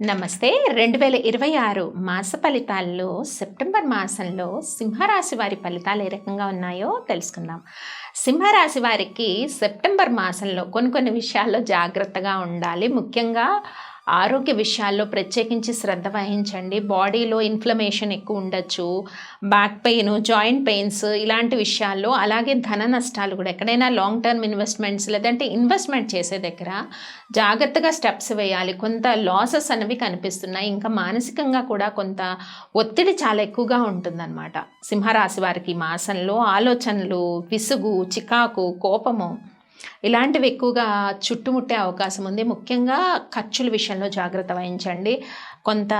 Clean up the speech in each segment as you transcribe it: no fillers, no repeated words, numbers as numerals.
నమస్తే. 2026 మాస ఫలితాల్లో సెప్టెంబర్ మాసంలో సింహరాశి వారి ఫలితాలు ఏ రకంగా ఉన్నాయో తెలుసుకుందాం. సింహరాశి వారికి సెప్టెంబర్ మాసంలో కొన్ని విషయాల్లో జాగ్రత్తగా ఉండాలి. ముఖ్యంగా ఆరోగ్య విషయాల్లో ప్రత్యేకించి శ్రద్ధ వహించండి. బాడీలో ఇన్ఫ్లమేషన్ ఎక్కువ ఉండొచ్చు, బ్యాక్ పెయిన్, జాయింట్ పెయిన్స్ ఇలాంటి విషయాల్లో. అలాగే ధన నష్టాలు కూడా ఎక్కడైనా లాంగ్ టర్మ్ ఇన్వెస్ట్మెంట్స్ లేదంటే ఇన్వెస్ట్మెంట్ చేసే దగ్గర జాగ్రత్తగా స్టెప్స్ వేయాలి. కొంత లాసెస్ అనేవి కనిపిస్తున్నాయి. ఇంకా మానసికంగా కూడా కొంత ఒత్తిడి చాలా ఎక్కువగా ఉంటుందన్నమాట. సింహరాశి వారికి మాసంలో ఆలోచనలు, విసుగు, చికాకు, కోపము ఇలాంటివి ఎక్కువగా చుట్టుముట్టే అవకాశం ఉంది. ముఖ్యంగా ఖర్చుల విషయంలో జాగ్రత్త వహించండి. కొంత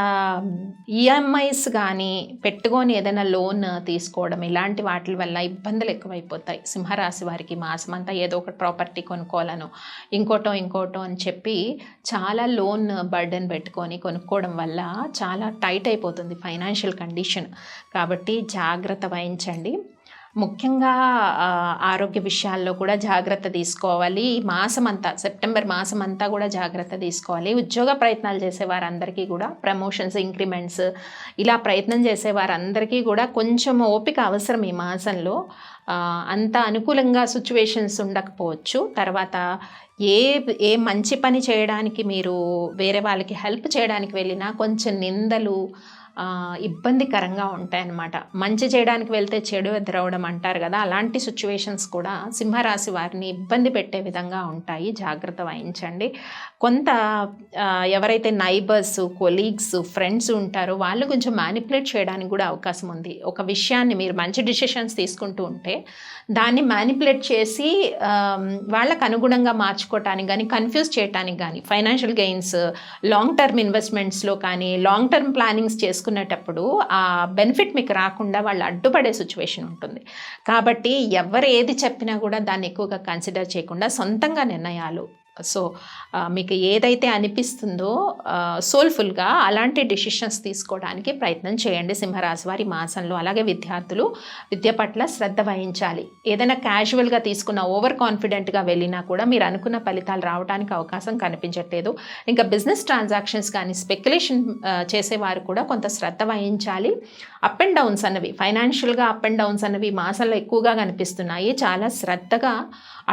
ఈఎంఐస్ కానీ పెట్టుకొని ఏదైనా లోన్ తీసుకోవడం ఇలాంటి వాటి వల్ల ఇబ్బందులు ఎక్కువైపోతాయి. సింహరాశి వారికి మాసం అంతా ఏదో ఒక ప్రాపర్టీ కొనుక్కోవాలను, ఇంకోటో అని చెప్పి చాలా లోన్ బర్డెన్ పెట్టుకొని కొనుక్కోవడం వల్ల చాలా టైట్ అయిపోతుంది ఫైనాన్షియల్ కండిషన్. కాబట్టి జాగ్రత్త వహించండి. ముఖ్యంగా ఆరోగ్య విషయాల్లో కూడా జాగ్రత్త తీసుకోవాలి. ఈ మాసం అంతా, సెప్టెంబర్ మాసం అంతా కూడా జాగ్రత్త తీసుకోవాలి. ఉద్యోగ ప్రయత్నాలు చేసే వారందరికీ కూడా ప్రమోషన్స్, ఇంక్రిమెంట్స్ ఇలా ప్రయత్నం చేసే వారందరికీ కూడా కొంచెం ఓపిక అవసరం. ఈ మాసంలో అంత అనుకూలంగా సిచ్యువేషన్స్ ఉండకపోవచ్చు. తర్వాత ఏ మంచి పని చేయడానికి మీరు వేరే వాళ్ళకి హెల్ప్ చేయడానికి వెళ్ళినా కొంచెం నిందలు ఇబ్బందికరంగా ఉంటాయన్నమాట. మంచి చేయడానికి వెళ్తే చెడు ఎదురవడం అంటారు కదా, అలాంటి సిచ్యువేషన్స్ కూడా సింహరాశి వారిని ఇబ్బంది పెట్టే విధంగా ఉంటాయి. జాగ్రత్త వహించండి. కొంత ఎవరైతే నైబర్స్, కొలీగ్స్, ఫ్రెండ్స్ ఉంటారో వాళ్ళు కొంచెం మ్యానిపులేట్ చేయడానికి కూడా అవకాశం ఉంది. ఒక విషయాన్ని మీరు మంచి డిసిషన్స్ తీసుకుంటూ ఉంటే దాన్ని మ్యానిపులేట్ చేసి వాళ్ళకు అనుగుణంగా మార్చుకోవటానికి కానీ, కన్ఫ్యూజ్ చేయడానికి కానీ, ఫైనాన్షియల్ గెయిన్స్, లాంగ్ టర్మ్ ఇన్వెస్ట్మెంట్స్లో కానీ, లాంగ్ టర్మ్ ప్లానింగ్స్ చేసుకునేటప్పుడు ఆ బెనిఫిట్ మీకు రాకుండా వాళ్ళు అడ్డుపడే సిచ్యువేషన్ ఉంటుంది. కాబట్టి ఎవరు ఏది చెప్పినా కూడా దాన్ని ఎక్కువగా కన్సిడర్ చేయకుండా సొంతంగా నిర్ణయాలు, మీకు ఏదైతే అనిపిస్తుందో సోల్ఫుల్గా అలాంటి డిసిషన్స్ తీసుకోవడానికి ప్రయత్నం చేయండి సింహరాశి వారి మాసంలో. అలాగే విద్యార్థులు విద్య పట్ల శ్రద్ధ వహించాలి. ఏదైనా క్యాజువల్గా తీసుకున్న, ఓవర్ కాన్ఫిడెంట్గా వెళ్ళినా కూడా మీరు అనుకున్న ఫలితాలు రావడానికి అవకాశం కనిపించట్లేదు. ఇంకా బిజినెస్ ట్రాన్సాక్షన్స్ కానీ, స్పెక్యులేషన్ చేసేవారు కూడా కొంత శ్రద్ధ వహించాలి. అప్ అండ్ డౌన్స్ అన్నవి, ఫైనాన్షియల్గా అప్ అండ్ డౌన్స్ అన్నవి మాసంలో ఎక్కువగా కనిపిస్తున్నాయి. చాలా శ్రద్ధగా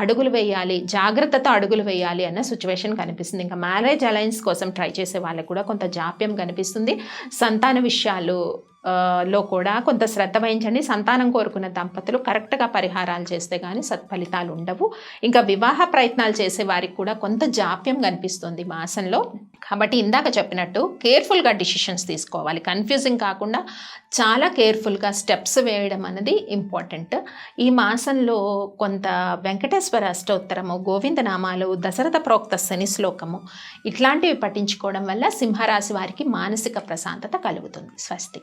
అడుగులు వేయాలి, జాగ్రత్తతో అడుగులు వేయాలి అన్న సిచ్యువేషన్ కనిపిస్తుంది. ఇంకా మ్యారేజ్ అలయన్స్ కోసం ట్రై చేసే వాళ్ళకు కూడా కొంత జాప్యం కనిపిస్తుంది. సంతాన విషయాలు లో కూడా కొంత శ్రద్ధ వహించండి. సంతానం కోరుకున్న దంపతులు కరెక్ట్గా పరిహారాలు చేస్తే కానీ సత్ఫలితాలు ఉండవు. ఇంకా వివాహ ప్రయత్నాలు చేసే వారికి కూడా కొంత జాప్యం కనిపిస్తుంది మాసంలో. కాబట్టి ఇందాక చెప్పినట్టు కేర్ఫుల్గా డిసిషన్స్ తీసుకోవాలి. కన్ఫ్యూజింగ్ కాకుండా చాలా కేర్ఫుల్గా స్టెప్స్ వేయడం అనేది ఇంపార్టెంట్. ఈ మాసంలో కొంత వెంకటేశ్వర అష్టోత్తరము, గోవిందనామాలు, దశరథ ప్రోక్త శని శ్లోకము ఇట్లాంటివి పఠించుకోవడం వల్ల సింహరాశి వారికి మానసిక ప్రశాంతత కలుగుతుంది. స్వస్తి.